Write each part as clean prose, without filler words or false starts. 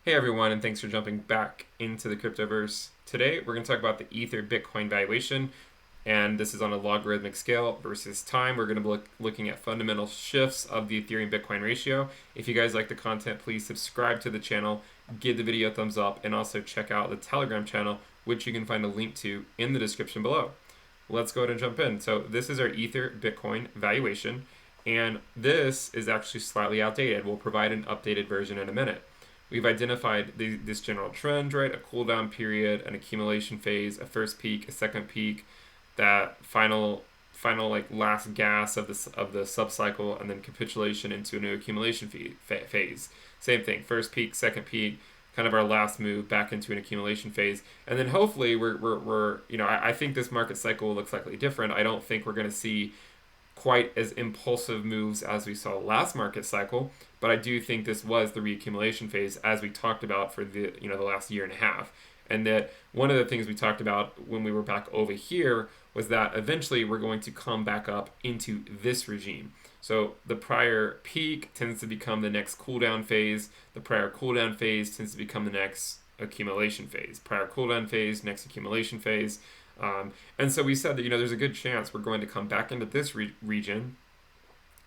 Hey everyone, and thanks for jumping back into the cryptoverse. Today we're going to talk about the Ether Bitcoin valuation, and this is on a logarithmic scale versus time. We're going to be looking at fundamental shifts of the Ethereum Bitcoin ratio. If you guys like the content, please subscribe to the channel, give the video a thumbs up, and also check out the Telegram channel, which you can find a link to in the description below. Let's go ahead and jump in. So this is our Ether Bitcoin valuation, and this is actually slightly outdated. We'll provide an updated version in a minute. We've identified this general trend, right? A cool down period, an accumulation phase, a first peak, a second peak, that final like last gas of the sub cycle, and then capitulation into a new accumulation phase. Same thing, first peak, second peak, kind of our last move back into an accumulation phase, and then hopefully we're I think this market cycle looks slightly different. I don't think we're going to see quite as impulsive moves as we saw last market cycle, but I do think this was the reaccumulation phase as we talked about for the last year and a half. And that one of the things we talked about when we were back over here was that eventually we're going to come back up into this regime. So the prior peak tends to become the next cooldown phase. The prior cooldown phase tends to become the next accumulation phase. Prior cooldown phase, next accumulation phase. And so we said that there's a good chance we're going to come back into this region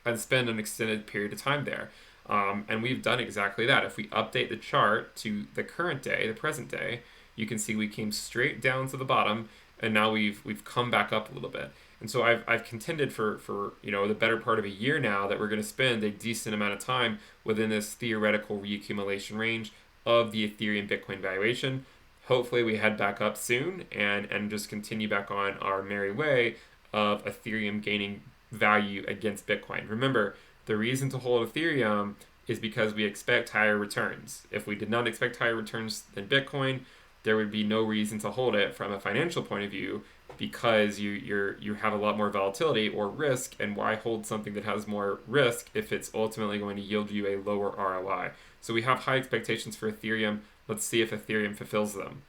and spend an extended period of time there. And we've done exactly that. If we update the chart to the current day, the present day, you can see we came straight down to the bottom, and now we've come back up a little bit. And so I've contended for the better part of a year now that we're going to spend a decent amount of time within this theoretical reaccumulation range of the Ethereum Bitcoin valuation. Hopefully we head back up soon and just continue back on our merry way of Ethereum gaining value against Bitcoin. Remember, the reason to hold Ethereum is because we expect higher returns. If we did not expect higher returns than Bitcoin, there would be no reason to hold it from a financial point of view, because you have a lot more volatility or risk. And why hold something that has more risk if it's ultimately going to yield you a lower ROI? So we have high expectations for Ethereum. Let's see if Ethereum fulfills them.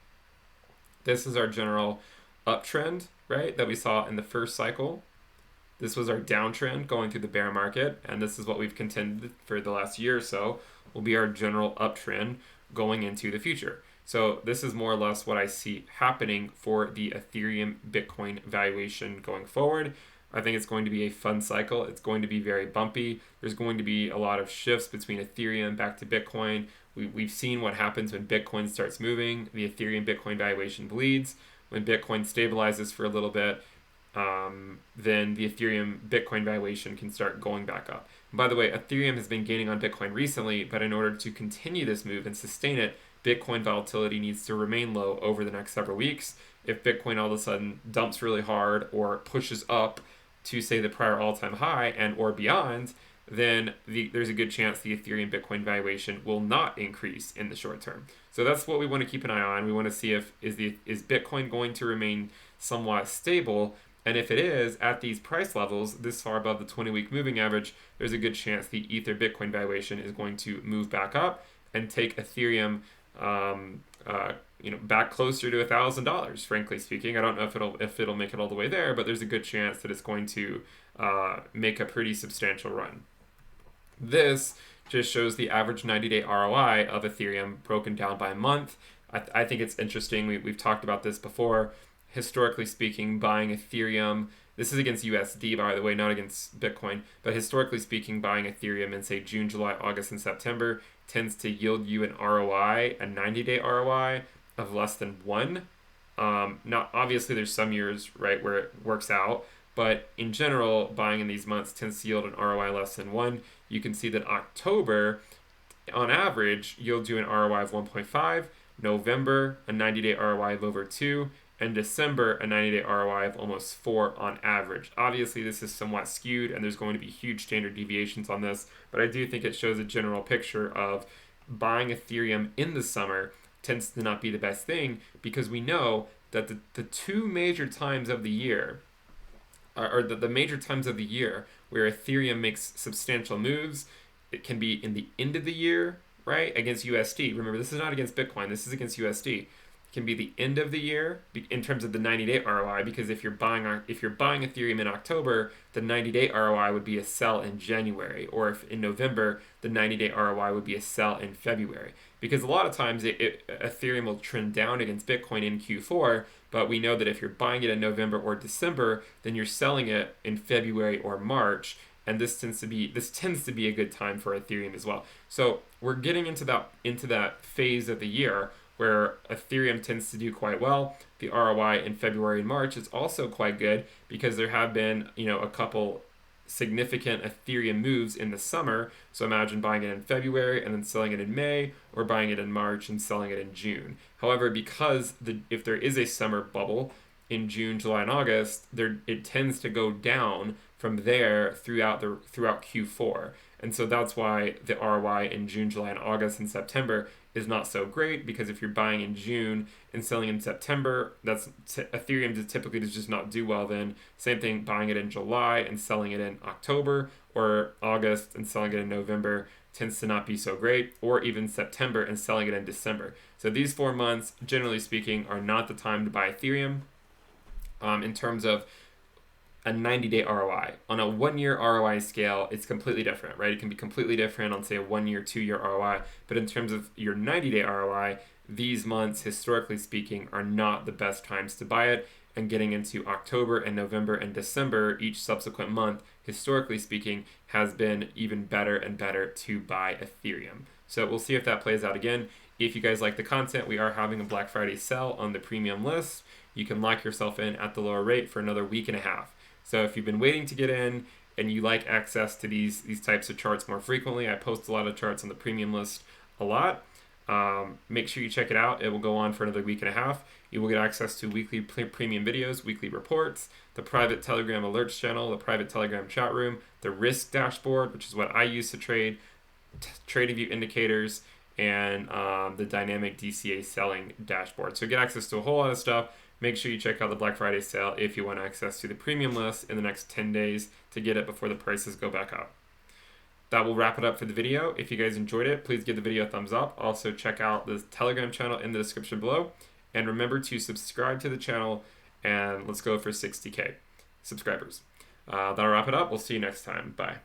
This is our general uptrend, right, that we saw in the first cycle. This was our downtrend going through the bear market, and this is what we've contended for the last year or so will be our general uptrend going into the future. So this is more or less what I see happening for the Ethereum Bitcoin valuation going forward. I think it's going to be a fun cycle. It's going to be very bumpy. There's going to be a lot of shifts between Ethereum back to Bitcoin. We've seen what happens when Bitcoin starts moving. The Ethereum Bitcoin valuation bleeds. When Bitcoin stabilizes for a little bit, then the Ethereum Bitcoin valuation can start going back up. And by the way, Ethereum has been gaining on Bitcoin recently, but in order to continue this move and sustain it, Bitcoin volatility needs to remain low over the next several weeks. If Bitcoin all of a sudden dumps really hard or pushes up to, say, the prior all-time high and or beyond, then there's a good chance the Ethereum Bitcoin valuation will not increase in the short term. So that's what we want to keep an eye on. We want to see if is Bitcoin going to remain somewhat stable, and if it is at these price levels this far above the 20-week moving average, there's a good chance the Ether Bitcoin valuation is going to move back up and take Ethereum back closer to $1,000. Frankly speaking, I don't know if it'll make it all the way there, but there's a good chance that it's going to make a pretty substantial run. This just shows the average 90-day ROI of Ethereum broken down by month. I think it's interesting. We've talked about this before. Historically speaking, buying Ethereum, this is against USD, by the way, not against Bitcoin, but historically speaking, buying Ethereum in, say, June, July, August, and September tends to yield you an ROI, a 90-day ROI of less than 1. Now, obviously, there's some years, right, where it works out, but in general, buying in these months tends to yield an ROI less than 1. You can see that October, on average, yields you an ROI of 1.5, November, a 90-day ROI of over 2, and December, a 90-day ROI of almost 4 on average. Obviously, this is somewhat skewed, and there's going to be huge standard deviations on this, but I do think it shows a general picture of buying Ethereum in the summer tends to not be the best thing, because we know that the two major times of the year, or the major times of the year where Ethereum makes substantial moves, it can be in the end of the year, right, against USD. Remember, this is not against Bitcoin, this is against USD. can be the end of the year in terms of the 90-day ROI, because if you're buying Ethereum in October, the 90-day ROI would be a sell in January, or if in November, the 90-day ROI would be a sell in February. Because a lot of times Ethereum will trend down against Bitcoin in Q4, but we know that if you're buying it in November or December, then you're selling it in February or March, and this tends to be a good time for Ethereum as well. So we're getting into that phase of the year where Ethereum tends to do quite well. The ROI in February and March is also quite good because there have been, a couple significant Ethereum moves in the summer. So imagine buying it in February and then selling it in May, or buying it in March and selling it in June. However, because if there is a summer bubble in June, July, and August, it tends to go down from there throughout Q4. And so that's why the ROI in June, July, and August and September is not so great, because if you're buying in June and selling in September, Ethereum typically does just not do well then. Same thing, buying it in July and selling it in October, or August and selling it in November tends to not be so great, or even September and selling it in December. So these 4 months, generally speaking, are not the time to buy Ethereum. In terms of a 90-day ROI. On a 1-year ROI scale, it's completely different, right? It can be completely different on, say, a 1-year, 2-year ROI. But in terms of your 90-day ROI, these months, historically speaking, are not the best times to buy it. And getting into October and November and December, each subsequent month, historically speaking, has been even better and better to buy Ethereum. So we'll see if that plays out again. If you guys like the content, we are having a Black Friday sale on the premium list. You can lock yourself in at the lower rate for another week and a half. So if you've been waiting to get in and you like access to these types of charts more frequently, I post a lot of charts on the premium list a lot. Make sure you check it out. It will go on for another week and a half. You will get access to weekly premium videos, weekly reports, the private Telegram alerts channel, the private Telegram chat room, the risk dashboard, which is what I use to trade, trading view indicators, and the dynamic DCA selling dashboard. So get access to a whole lot of stuff. Make sure you check out the Black Friday sale if you want access to the premium list in the next 10 days to get it before the prices go back up. That will wrap it up for the video. If you guys enjoyed it, please give the video a thumbs up. Also, check out the Telegram channel in the description below. And remember to subscribe to the channel, and let's go for 60K subscribers. That'll wrap it up. We'll see you next time. Bye.